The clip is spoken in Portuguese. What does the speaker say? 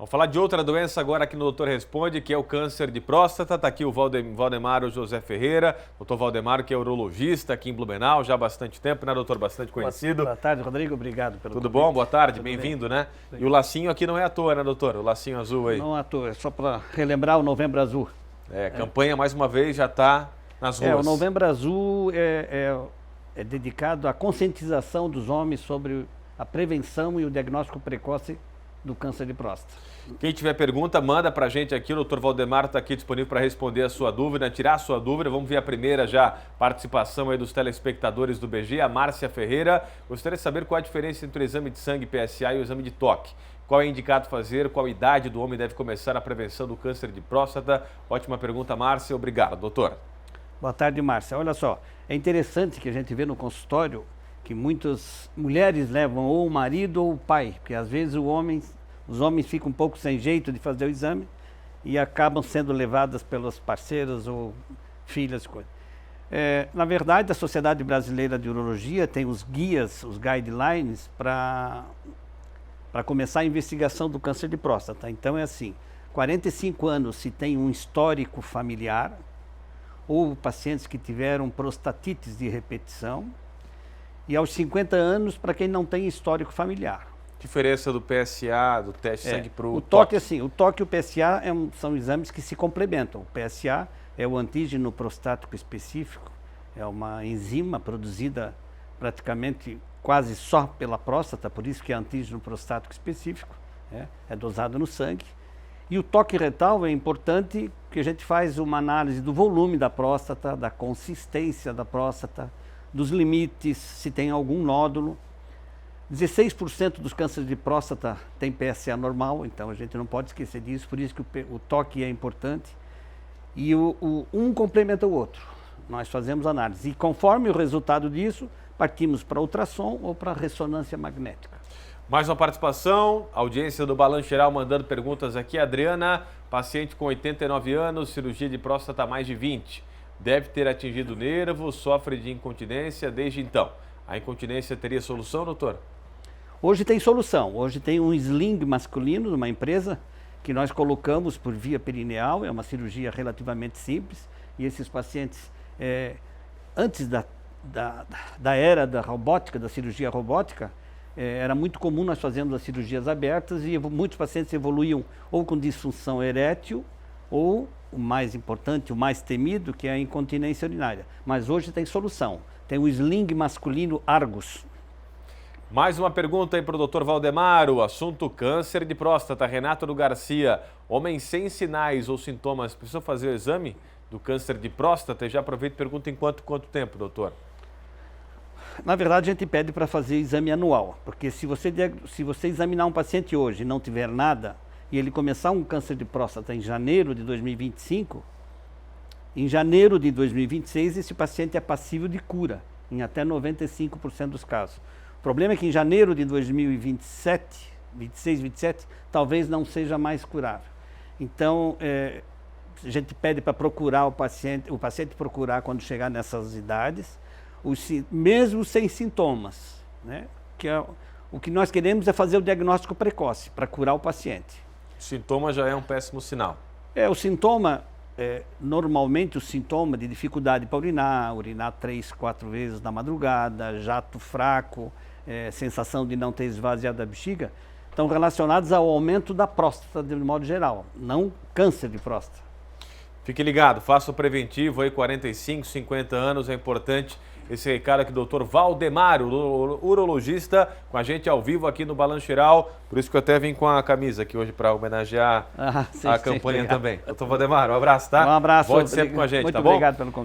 Vamos falar de outra doença agora aqui no Doutor Responde, que é o câncer de próstata. Está aqui o Valdemaro José Ferreira, doutor Valdemaro, que é urologista aqui em Blumenau, já há bastante tempo, né, doutor? Bastante conhecido. Boa tarde, Rodrigo, obrigado pelo Tudo convite. bom? Boa tarde, bem-vindo, né? E o lacinho aqui não é à toa, né, doutor? O lacinho azul aí. Não à toa, é só para relembrar o Novembro Azul. A campanha, mais uma vez, já está nas ruas. O Novembro Azul é dedicado à conscientização dos homens sobre a prevenção e o diagnóstico precoce do câncer de próstata. Quem tiver pergunta, manda pra gente aqui, o doutor Valdemaro está aqui disponível para responder a sua dúvida, tirar a sua dúvida. Vamos ver a primeira já participação aí dos telespectadores do BG, a Márcia Ferreira. Gostaria de saber qual a diferença entre o exame de sangue PSA e o exame de toque. Qual é indicado fazer, qual idade do homem deve começar a prevenção do câncer de próstata? Ótima pergunta, Márcia. Obrigado, doutor. Boa tarde, Márcia. Olha só, é interessante que a gente vê no consultório que muitas mulheres levam ou o marido ou o pai, porque às vezes os homens ficam um pouco sem jeito de fazer o exame e acabam sendo levadas pelas parceiras ou filhas. Na verdade, a Sociedade Brasileira de Urologia tem os guias, os guidelines para começar a investigação do câncer de próstata. Então é assim, 45 anos se tem um histórico familiar ou pacientes que tiveram prostatites de repetição e aos 50 anos para quem não tem histórico familiar. Diferença do PSA, do teste de sangue para o toque? Assim, o toque e o PSA são exames que se complementam. O PSA é o antígeno prostático específico, é uma enzima produzida praticamente quase só pela próstata, por isso que é antígeno prostático específico, é dosado no sangue. E o toque retal é importante porque a gente faz uma análise do volume da próstata, da consistência da próstata, dos limites, se tem algum nódulo. 16% dos cânceres de próstata tem PSA normal, então a gente não pode esquecer disso, por isso que o toque é importante. E um complementa o outro. Nós fazemos análise e conforme o resultado disso, partimos para ultrassom ou para ressonância magnética. Mais uma participação, audiência do Balanço Geral mandando perguntas aqui. Adriana, paciente com 89 anos, cirurgia de próstata há mais de 20. Deve ter atingido o nervo, sofre de incontinência desde então. A incontinência teria solução, doutor? Hoje tem solução. Hoje tem um sling masculino numa empresa que nós colocamos por via perineal. É uma cirurgia relativamente simples. E esses pacientes, antes da era da robótica, da cirurgia robótica, era muito comum nós fazermos as cirurgias abertas e muitos pacientes evoluíam ou com disfunção erétil ou, o mais importante, o mais temido, que é a incontinência urinária. Mas hoje tem solução. Tem o sling masculino Argus. Mais uma pergunta aí para o doutor Valdemaro, assunto câncer de próstata. Renato do Garcia, homem sem sinais ou sintomas, precisa fazer o exame do câncer de próstata? E já aproveito e pergunto em quanto tempo, doutor? Na verdade, a gente pede para fazer exame anual, porque se você examinar um paciente hoje e não tiver nada, e ele começar um câncer de próstata em janeiro de 2025, em janeiro de 2026, esse paciente é passível de cura, em até 95% dos casos. O problema é que em janeiro de 2027, 26, 27, talvez não seja mais curável. Então, a gente pede para procurar o paciente procurar quando chegar nessas idades, mesmo sem sintomas, né? O que nós queremos é fazer o diagnóstico precoce para curar o paciente. Sintoma já é um péssimo sinal. O sintoma, normalmente o sintoma de dificuldade para urinar 3, 4 vezes na madrugada, jato fraco, sensação de não ter esvaziado a bexiga, estão relacionados ao aumento da próstata de modo geral, não câncer de próstata. Fique ligado, faça o preventivo aí, 45, 50 anos, é importante esse recado aqui do doutor Valdemaro, urologista, com a gente ao vivo aqui no Balanço Geral, por isso que eu até vim com a camisa aqui hoje para homenagear a campanha também. Doutor Valdemaro, um abraço, tá? Um abraço. Volte sempre com a gente, muito tá bom? Obrigado pelo convite.